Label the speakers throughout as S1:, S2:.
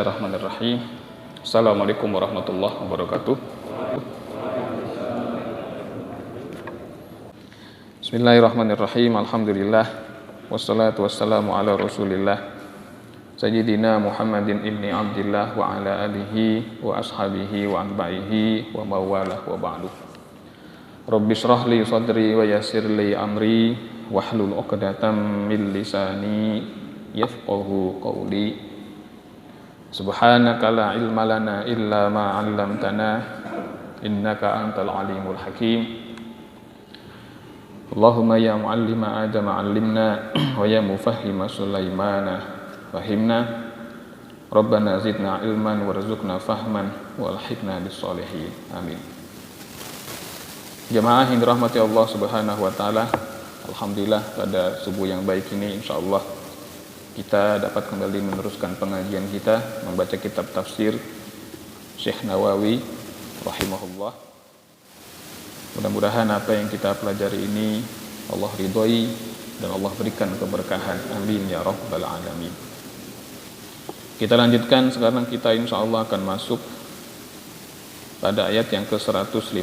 S1: Bismillahirrahmanirrahim. Assalamualaikum warahmatullahi wabarakatuh. Bismillahirrahmanirrahim. Alhamdulillah. Wassalatu wassalamu ala rasulillah Sayyidina Muhammadin ibni Abdillah wa ala alihi wa ashabihi wa anba'ihi wa mawalah wa ba'du. Rabbi shrah li sadri wa yassir li amri wahlul 'uqdatam min lisani yafqahu qawli. Subhanaka la ilma lana illa ma 'allamtana innaka antal alimul hakim. Allahumma ya muallima Adam 'allimna wa ya mufahhima Sulaimana fahimna. Rabbana zidna ilman warzuqna fahman walhiqna bis sholihin. Amin. Jamaah yang dirahmati Allah Subhanahu wa taala, alhamdulillah pada subuh yang baik ini insyaallah kita dapat kembali meneruskan pengajian kita membaca kitab tafsir Syekh Nawawi rahimahullah. Mudah-mudahan apa yang kita pelajari ini Allah ridhoi dan Allah berikan keberkahan. Amin ya rabbal alamin. Kita lanjutkan sekarang, kita insyaallah akan masuk pada ayat yang ke-115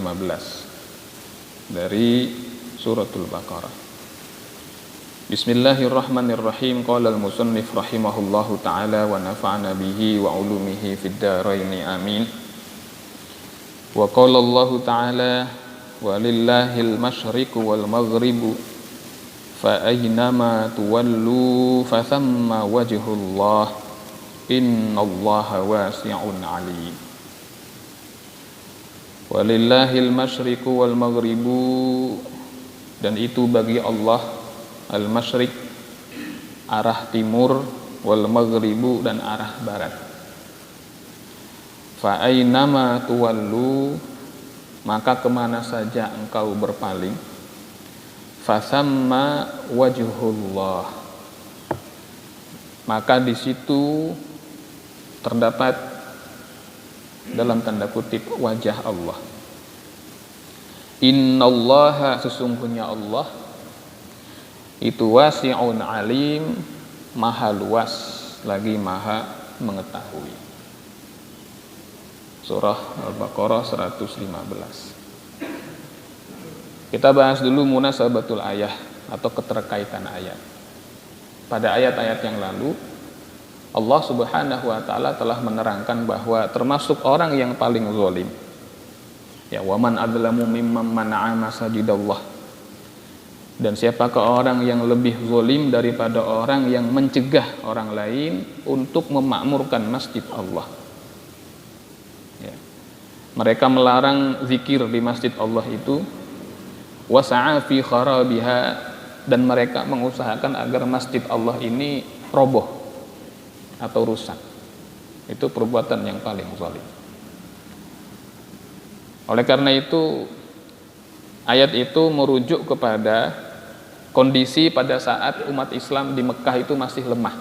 S1: dari suratul Baqarah. Bismillahirrahmanirrahim. Qala al-musannif rahimahullahu ta'ala wa nafa'na bihi wa ulumihi fid dharaini amin. Wa qala Allahu ta'ala walillahil masyriqu wal maghribu fa aynama tuwallu fa thamma wajhullah innallaha wasi'un 'alim. Walillahil masyriqu wal maghribu, dan itu bagi Allah al-masyriq arah timur, wal maghribu dan arah barat. Fa aynama tuwallu, maka kemana saja engkau berpaling, fa thamma wajhullah, maka di situ terdapat dalam tanda kutip wajah Allah. Innallaha, sesungguhnya Allah itu wasi'un alim, maha luas lagi maha mengetahui. Surah Al-Baqarah 115. Kita bahas dulu munasabatul ayah atau keterkaitan ayat. Pada ayat-ayat yang lalu Allah Subhanahu wa taala telah menerangkan bahwa termasuk orang yang paling zalim, ya, waman adlamu mimman mana'a masajidallah, dan siapakah orang yang lebih zalim daripada orang yang mencegah orang lain untuk memakmurkan masjid Allah, ya. Mereka melarang zikir di masjid Allah itu, wasa'a fi kharabiha, dan mereka mengusahakan agar masjid Allah ini roboh atau rusak. Itu perbuatan yang paling zalim. Oleh karena itu ayat itu merujuk kepada kondisi pada saat umat Islam di Mekah itu masih lemah.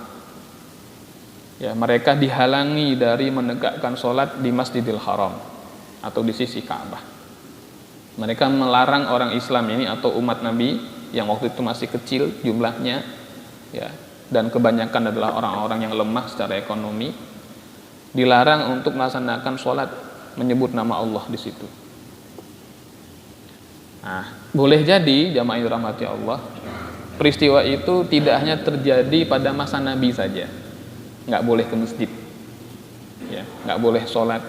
S1: Ya, mereka dihalangi dari menegakkan sholat di Masjidil Haram atau di sisi Ka'bah. Mereka melarang orang Islam ini atau umat Nabi yang waktu itu masih kecil jumlahnya, ya, dan kebanyakan adalah orang-orang yang lemah secara ekonomi, dilarang untuk melaksanakan sholat menyebut nama Allah di situ. Nah, boleh jadi jamaah yang dirahmati Allah, peristiwa itu tidak hanya terjadi pada masa Nabi saja, nggak boleh ke masjid, ya, nggak boleh sholat,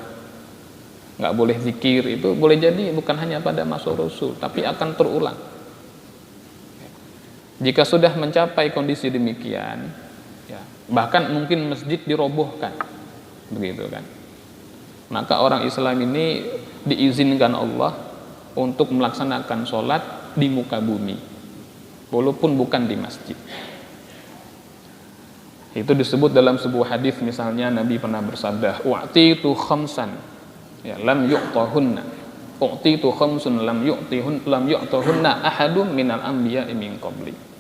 S1: nggak boleh zikir, itu boleh jadi bukan hanya pada masa Rasul, tapi akan terulang. Jika sudah mencapai kondisi demikian, ya, bahkan mungkin masjid dirobohkan, begitu kan, maka orang Islam ini diizinkan Allah untuk melaksanakan sholat di muka bumi, walaupun bukan di masjid. Itu disebut dalam sebuah hadis, misalnya Nabi pernah bersabda, u'titu khamsan, ya, lam yu'tahunna, u'titu khamsun lam yu'tahunna ahadum minal anbiya'i min qabli.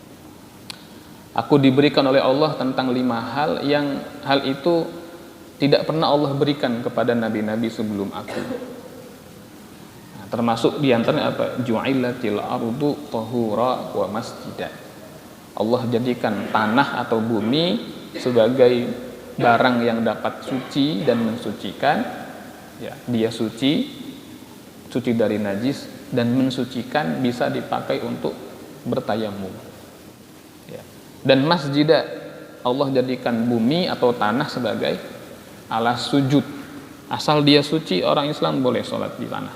S1: Aku diberikan oleh Allah tentang 5 hal yang hal itu tidak pernah Allah berikan kepada nabi-nabi sebelum aku. Termasuk diantaranya apa? Ju'ilatil ardu tahura wa masjidah. Allah jadikan tanah atau bumi sebagai barang yang dapat suci dan mensucikan, ya, dia suci dari najis, dan mensucikan bisa dipakai untuk bertayamum. Ya. Dan masjidah Allah jadikan bumi atau tanah sebagai alas sujud. Asal dia suci, orang Islam boleh sholat di sana.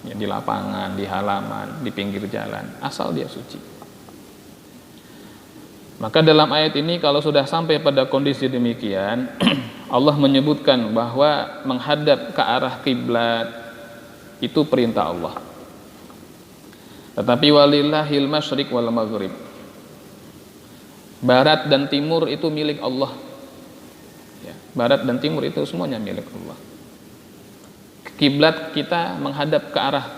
S1: Ya, di lapangan, di halaman, di pinggir jalan, asal dia suci. Maka dalam ayat ini kalau sudah sampai pada kondisi demikian, Allah menyebutkan bahwa menghadap ke arah kiblat itu perintah Allah. Tetapi walillahil masyriq wal maghrib. Barat dan timur itu milik Allah. Ya, barat dan timur itu semuanya milik Allah. Kiblat kita menghadap ke arah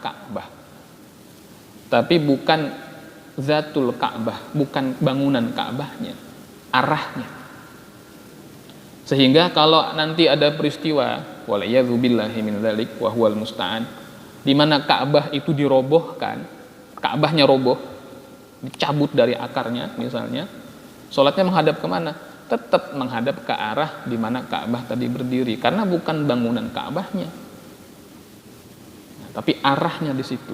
S1: Ka'bah. Tapi bukan zatul Ka'bah, bukan bangunan Ka'bahnya, arahnya. Sehingga kalau nanti ada peristiwa waliyadzubillahi min dzalik wa huwal musta'an, di mana Ka'bah itu dirobohkan, Ka'bahnya roboh, dicabut dari akarnya misalnya, sholatnya menghadap kemana? Tetap menghadap ke arah di mana Ka'bah tadi berdiri, karena bukan bangunan Ka'bahnya, tapi arahnya di situ.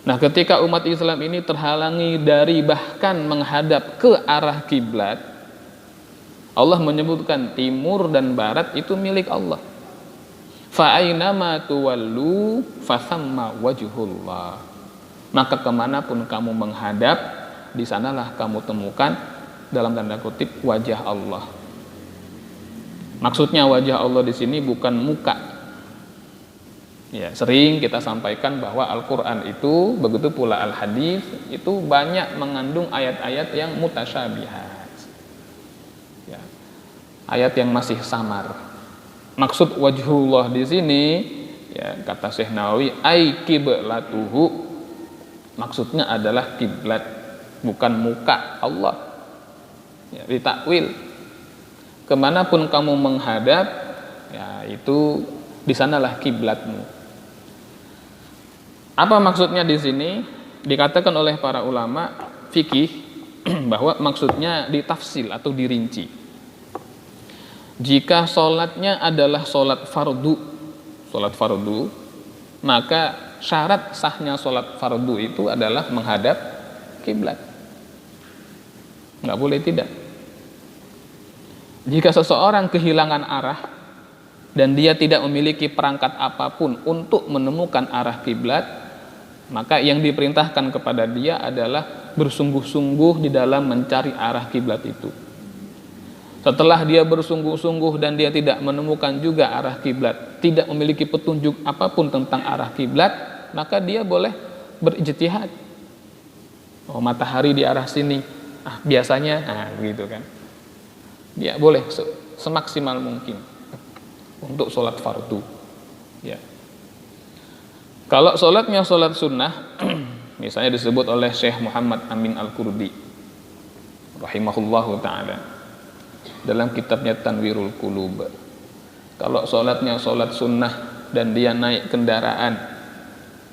S1: Nah, ketika umat Islam ini terhalangi dari bahkan menghadap ke arah kiblat, Allah menyebutkan timur dan barat itu milik Allah. Fa ainama tuwallu fathamma wajhullah. Maka kemanapun kamu menghadap, di sanalah kamu temukan dalam tanda kutip wajah Allah. Maksudnya wajah Allah di sini bukan muka. Ya, sering kita sampaikan bahwa Al-Qur'an itu, begitu pula Al-Hadis itu banyak mengandung ayat-ayat yang mutasyabihat. Ya, ayat yang masih samar. Maksud wajhullah di sini, ya, kata Syekh Nawawi, ai qiblatuhu, maksudnya adalah kiblat, bukan muka Allah. Ya, ditakwil. Kemanapun kamu menghadap, ya itu di sanalah kiblatmu. Apa maksudnya di sini? Dikatakan oleh para ulama fikih bahwa maksudnya ditafsil atau dirinci. Jika sholatnya adalah sholat fardu, maka syarat sahnya sholat fardu itu adalah menghadap kiblat. Nggak boleh tidak. Jika seseorang kehilangan arah dan dia tidak memiliki perangkat apapun untuk menemukan arah kiblat, maka yang diperintahkan kepada dia adalah bersungguh-sungguh di dalam mencari arah kiblat itu. Setelah dia bersungguh-sungguh dan dia tidak menemukan juga arah kiblat, tidak memiliki petunjuk apapun tentang arah kiblat, maka dia boleh berijtihad. Oh, matahari di arah sini, biasanya, begitu kan. Dia boleh semaksimal mungkin untuk sholat fardu. Ya. Kalau sholatnya sholat sunnah, misalnya disebut oleh Syekh Muhammad Amin Al-Qurdi rahimahullahu ta'ala dalam kitabnya Tanwirul Qulub, kalau sholatnya sholat sunnah dan dia naik kendaraan,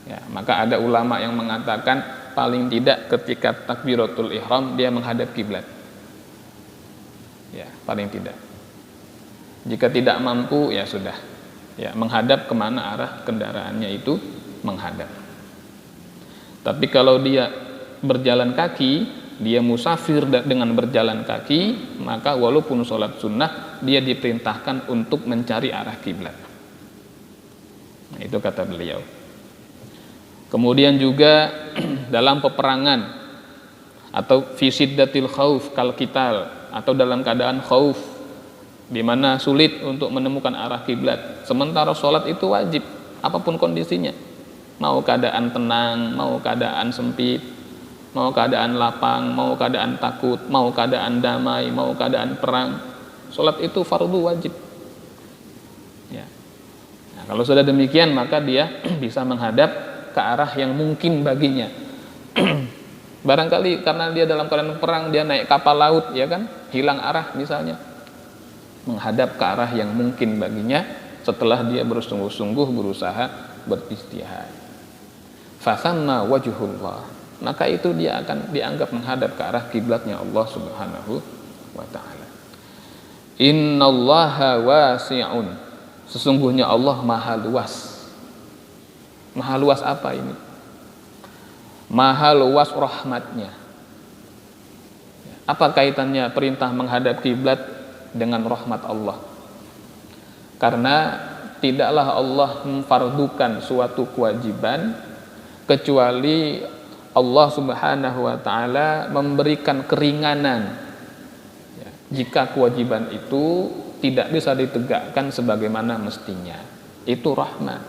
S1: ya, maka ada ulama yang mengatakan paling tidak ketika takbiratul ihram dia menghadap kiblat. Ya, paling tidak. Jika tidak mampu, ya sudah, ya, menghadap kemana arah kendaraannya itu menghadap. Tapi kalau dia berjalan kaki, dia musafir dengan berjalan kaki, maka walaupun sholat sunnah, dia diperintahkan untuk mencari arah kiblat. Nah, itu kata beliau. Kemudian juga dalam peperangan atau fi syiddatil khauf kal qital, atau dalam keadaan khauf di mana sulit untuk menemukan arah kiblat, sementara sholat itu wajib apapun kondisinya, mau keadaan tenang, mau keadaan sempit, mau keadaan lapang, mau keadaan takut, mau keadaan damai, mau keadaan perang, sholat itu fardu wajib. Ya. Nah, kalau sudah demikian, maka dia bisa menghadap ke arah yang mungkin baginya. Barangkali karena dia dalam keadaan perang, dia naik kapal laut, ya kan, hilang arah misalnya, menghadap ke arah yang mungkin baginya setelah dia bersungguh-sungguh berusaha beristihad. Fathamma wajhullah. maka itu dia akan dianggap menghadap ke arah kiblatnya Allah Subhanahu wa taala. Innallaha wasi'un. Sesungguhnya Allah maha luas. Maha luas apa ini? Maha luas rahmatnya. Apa kaitannya perintah menghadap kiblat dengan rahmat Allah? Karena tidaklah Allah memfardukan suatu kewajiban kecuali Allah Subhanahu wa taala memberikan keringanan jika kewajiban itu tidak bisa ditegakkan sebagaimana mestinya. Itu rahmat.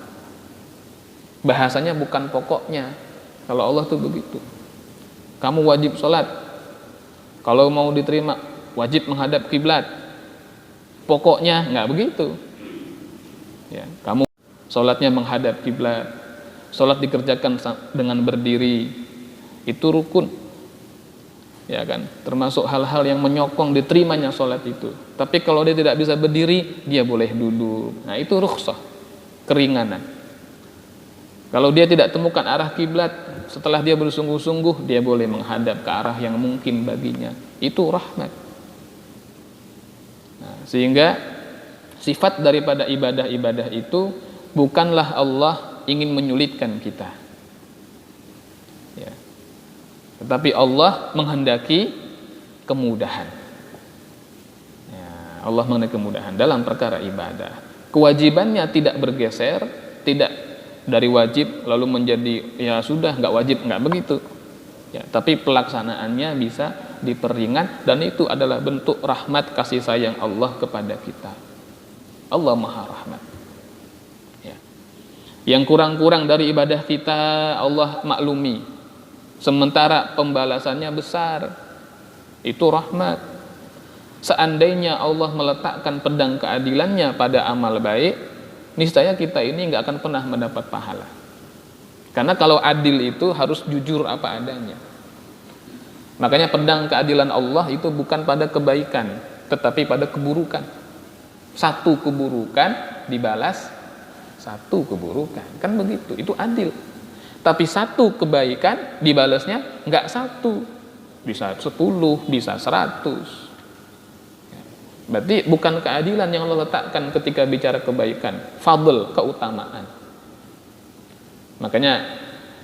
S1: Bahasanya bukan pokoknya. Kalau Allah tuh begitu. Kamu wajib sholat. Kalau mau diterima wajib menghadap kiblat. Pokoknya nggak begitu. Ya, kamu sholatnya menghadap kiblat. Sholat dikerjakan dengan berdiri. Itu rukun. Ya kan, termasuk hal-hal yang menyokong diterimanya sholat itu. Tapi kalau dia tidak bisa berdiri, dia boleh duduk. Nah itu rukhsah, keringanan. Kalau dia tidak temukan arah kiblat, setelah dia bersungguh-sungguh, dia boleh menghadap ke arah yang mungkin baginya. Itu rahmat. Nah, sehingga sifat daripada ibadah-ibadah itu bukanlah Allah ingin menyulitkan kita, ya. Tetapi Allah menghendaki kemudahan. Ya, Allah menghendaki kemudahan dalam perkara ibadah. Kewajibannya tidak bergeser, tidak dari wajib lalu menjadi ya sudah nggak wajib, nggak begitu. Ya, tapi pelaksanaannya bisa diperingan dan itu adalah bentuk rahmat kasih sayang Allah kepada kita. Allah Maha Rahmat. Ya. Yang kurang-kurang dari ibadah kita Allah maklumi. Sementara pembalasannya besar. Itu rahmat. Seandainya Allah meletakkan pedang keadilannya pada amal baik, niscaya kita ini nggak akan pernah mendapat pahala. Karena kalau adil itu harus jujur apa adanya. Makanya pedang keadilan Allah itu bukan pada kebaikan, tetapi pada keburukan. Satu keburukan dibalas satu keburukan. Kan begitu, itu adil. Tapi satu kebaikan dibalasnya nggak satu, bisa 10, bisa 100. Berarti bukan keadilan yang Allah letakkan ketika bicara kebaikan, fadl, keutamaan. Makanya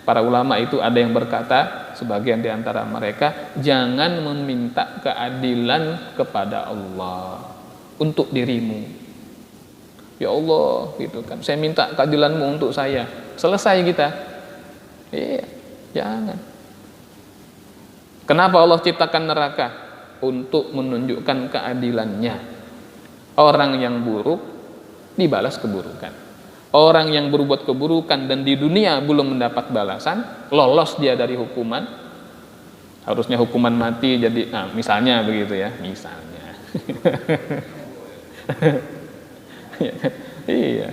S1: para ulama itu ada yang berkata, sebagian di antara mereka, jangan meminta keadilan kepada Allah untuk dirimu. Ya Allah, gitu kan. Saya minta keadilanmu untuk saya. Selesai kita. Iya, jangan. Kenapa Allah ciptakan neraka? Untuk menunjukkan keadilannya. Orang yang buruk dibalas keburukan. Orang yang berbuat keburukan dan di dunia belum mendapat balasan, lolos dia dari hukuman. Harusnya hukuman mati jadi, nah, misalnya begitu ya, misalnya. Iya.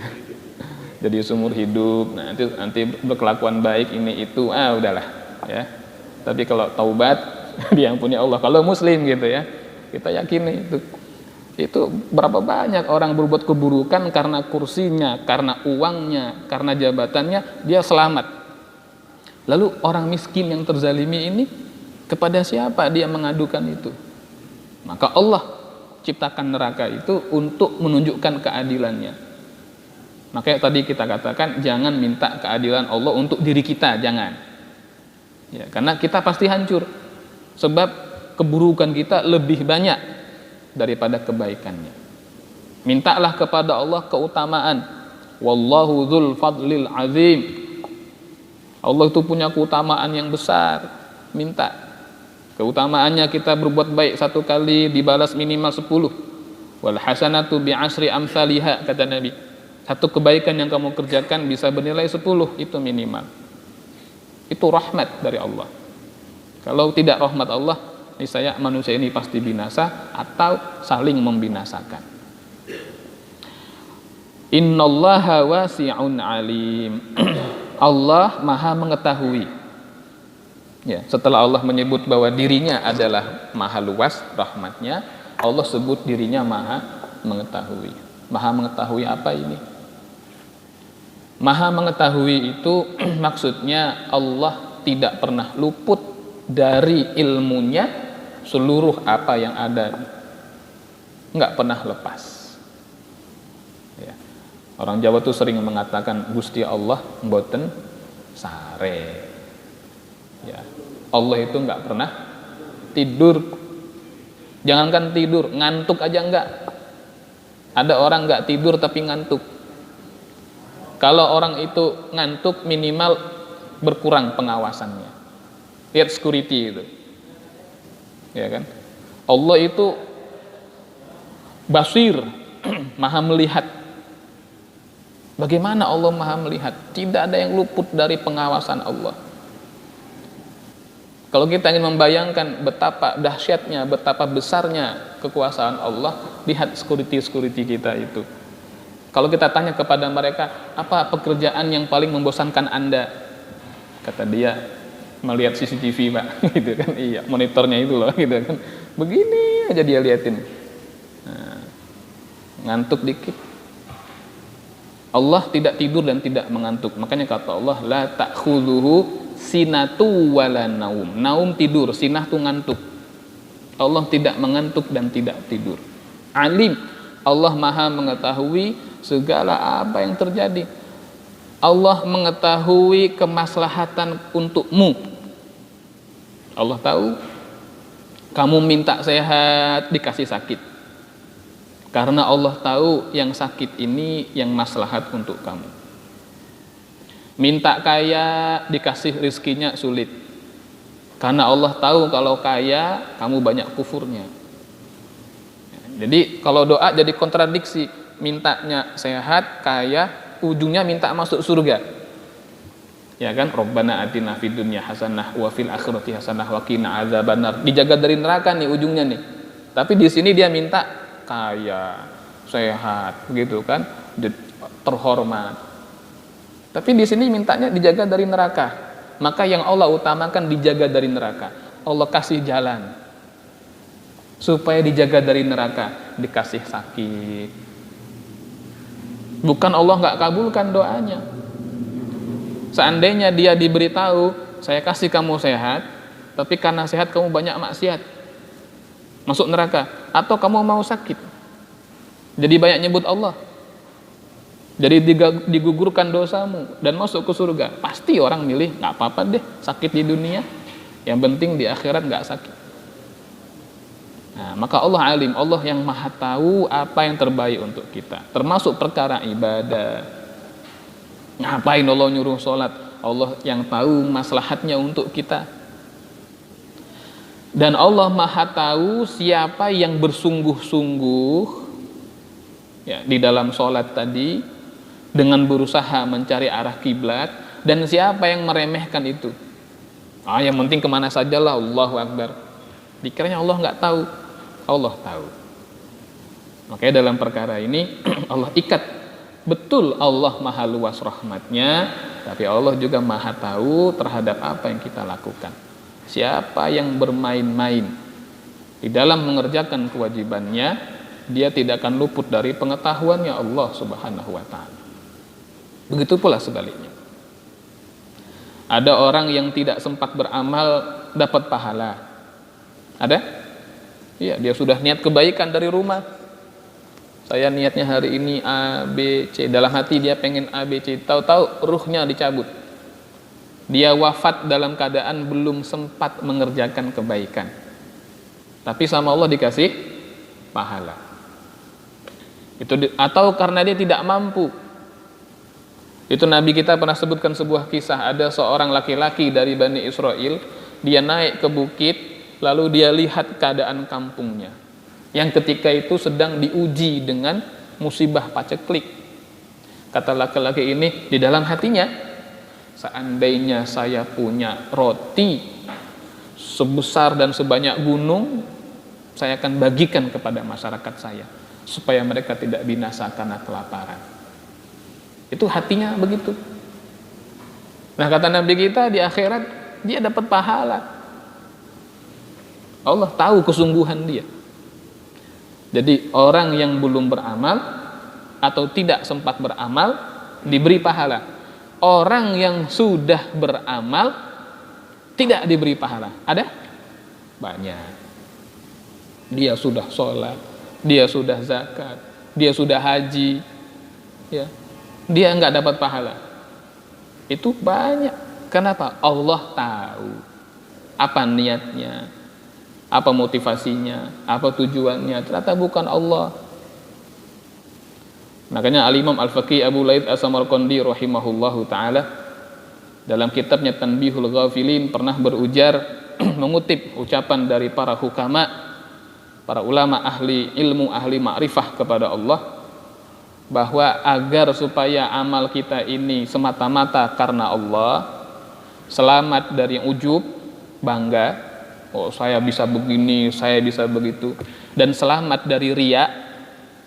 S1: Jadi seumur hidup, nanti berkelakuan baik ini itu, udahlah ya. Tapi kalau taubat diampuni Allah. Kalau muslim gitu ya, kita yakini itu berapa banyak orang berbuat keburukan karena kursinya, karena uangnya, karena jabatannya, dia selamat. Lalu orang miskin yang terzalimi ini kepada siapa dia mengadukan itu? Maka Allah ciptakan neraka itu untuk menunjukkan keadilannya. Makanya tadi kita katakan jangan minta keadilan Allah untuk diri kita, jangan. Ya, karena kita pasti hancur. Sebab keburukan kita lebih banyak daripada kebaikannya. Mintalah kepada Allah keutamaan. Wallahu dzul fadlil azim. Allah itu punya keutamaan yang besar. Minta. Keutamaannya kita berbuat baik 1 kali dibalas minimal 10. Wal hasanatu bi asri amsalihha, kata Nabi. Satu kebaikan yang kamu kerjakan bisa bernilai 10, itu minimal. Itu rahmat dari Allah. Kalau tidak rahmat Allah, niscaya manusia ini pasti binasa atau saling membinasakan. Innallaha wasi'un alim. Allah Maha mengetahui. Ya, setelah Allah menyebut bahwa dirinya adalah Maha luas rahmatnya, Allah sebut dirinya Maha mengetahui. Maha mengetahui apa ini? Maha mengetahui itu maksudnya Allah tidak pernah luput dari ilmunya, seluruh apa yang ada nggak pernah lepas. Ya. Orang Jawa tuh sering mengatakan Gusti Allah mboten sare. Ya. Allah itu nggak pernah tidur. Jangankan tidur, ngantuk aja enggak. Ada orang nggak tidur tapi ngantuk. Kalau orang itu ngantuk, minimal berkurang pengawasannya. Lihat security itu, ya kan? Allah itu basir, maha melihat. Bagaimana Allah maha melihat? Tidak ada yang luput dari pengawasan Allah. Kalau kita ingin membayangkan betapa dahsyatnya, betapa besarnya kekuasaan Allah, lihat security kita itu. Kalau kita tanya kepada mereka, apa pekerjaan yang paling membosankan Anda? Kata dia, melihat CCTV, Pak. Gitu kan? Iya, monitornya itu loh, gitu kan. Begini aja dia liatin. Nah, ngantuk dikit. Allah tidak tidur dan tidak mengantuk. Makanya kata Allah, la ta'khudhuhu sinatu wala naum. Naum tidur, sinah tuh ngantuk. Allah tidak mengantuk dan tidak tidur. Alim, Allah maha mengetahui segala apa yang terjadi. Allah mengetahui kemaslahatan untukmu. Allah tahu kamu minta sehat, dikasih sakit. Karena Allah tahu yang sakit ini yang maslahat untuk kamu. Minta kaya, dikasih rizkinya sulit. Karena Allah tahu kalau kaya, kamu banyak kufurnya. Jadi kalau doa jadi kontradiksi. Mintanya sehat, kaya, ujungnya minta masuk surga. Ya kan? Rabbana atina fid dunya hasanah wa fil akhirati hasanah wa qina adzabannar. Dijaga dari neraka nih ujungnya nih. Tapi di sini dia minta kaya, sehat, begitu kan? Terhormat. Tapi di sini mintanya dijaga dari neraka. Maka yang Allah utamakan dijaga dari neraka. Allah kasih jalan supaya dijaga dari neraka, dikasih sakit. Bukan Allah nggak kabulkan doanya. Seandainya dia diberitahu, saya kasih kamu sehat, tapi karena sehat kamu banyak maksiat, masuk neraka. Atau kamu mau sakit, jadi banyak nyebut Allah, jadi digugurkan dosamu dan masuk ke surga. Pasti orang milih nggak apa-apa deh sakit di dunia, yang penting di akhirat nggak sakit. Nah, maka Allah alim, Allah yang maha tahu apa yang terbaik untuk kita, termasuk perkara ibadah. Ngapain Allah nyuruh sholat? Allah yang tahu maslahatnya untuk kita. Dan Allah maha tahu siapa yang bersungguh-sungguh ya, di dalam sholat tadi dengan berusaha mencari arah kiblat, dan siapa yang meremehkan itu. Yang penting kemana sajalah, Allahu Akbar. Dikiranya Allah nggak tahu. Allah tahu. Makanya dalam perkara ini Allah ikat betul, Allah maha luas rahmatnya, tapi Allah juga maha tahu terhadap apa yang kita lakukan. Siapa yang bermain-main di dalam mengerjakan kewajibannya, dia tidak akan luput dari pengetahuannya Allah Subhanahu wa ta'ala. Begitu pula sebaliknya. Ada orang yang tidak sempat beramal dapat pahala. Ada? Iya, dia sudah niat kebaikan dari rumah. Saya niatnya hari ini A, B, C. Dalam hati dia pengen A, B, C. Tahu-tahu ruhnya dicabut. Dia wafat dalam keadaan belum sempat mengerjakan kebaikan. Tapi sama Allah dikasih pahala. Atau karena dia tidak mampu. Itu Nabi kita pernah sebutkan sebuah kisah. Ada seorang laki-laki dari Bani Israel. Dia naik ke bukit, lalu dia lihat keadaan kampungnya yang ketika itu sedang diuji dengan musibah paceklik. Kata laki-laki ini di dalam hatinya, seandainya saya punya roti sebesar dan sebanyak gunung, saya akan bagikan kepada masyarakat saya supaya mereka tidak binasa karena kelaparan. Itu hatinya begitu. Nah, kata Nabi kita, di akhirat dia dapat pahala. Allah tahu kesungguhan dia. Jadi orang yang belum beramal atau tidak sempat beramal diberi pahala. Orang yang sudah beramal tidak diberi pahala? Ada? Banyak. Dia sudah sholat, dia sudah zakat, dia sudah haji, ya, dia nggak dapat pahala. Itu banyak. Kenapa? Allah tahu apa niatnya, apa motivasinya, apa tujuannya. Ternyata bukan Allah. Makanya Al-Imam Al-Faqih Abu Laith As-Samarqandi rahimahullahu ta'ala dalam kitabnya Tanbihul Ghafilin pernah berujar mengutip ucapan dari para hukama, para ulama ahli ilmu, ahli ma'rifah kepada Allah, bahwa agar supaya amal kita ini semata-mata karena Allah, selamat dari ujub, bangga, oh saya bisa begini, saya bisa begitu, dan selamat dari riya,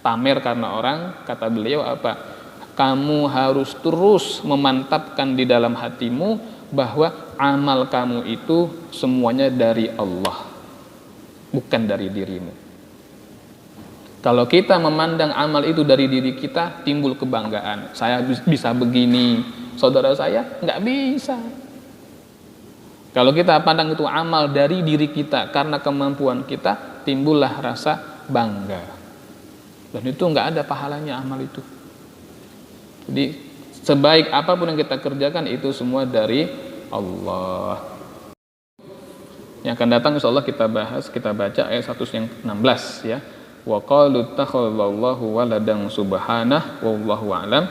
S1: pamer karena orang, kata beliau apa? Kamu harus terus memantapkan di dalam hatimu bahwa amal kamu itu semuanya dari Allah, bukan dari dirimu. Kalau kita memandang amal itu dari diri kita, timbul kebanggaan. Saya bisa begini, saudara saya nggak bisa. Kalau kita pandang itu amal dari diri kita karena kemampuan kita, timbullah rasa bangga. Dan itu nggak ada pahalanya amal itu. Jadi sebaik apapun yang kita kerjakan itu semua dari Allah. Yang akan datang insyaallah kita bahas, kita baca ayat 116 ya. Wa qalu takhadallahu waladan subhanah wallahu a'lam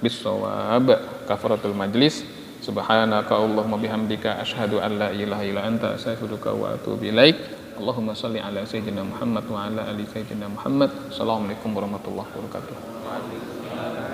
S1: bissawab. Kafaratul majlis. Subhanaka Allahumma bihamdika asyhadu an la ilaha illa anta astaghfiruka wa atubu ilaik. Allahumma shalli ala sayyidina Muhammad wa ala ali sayyidina Muhammad. Assalamualaikum warahmatullahi wabarakatuh.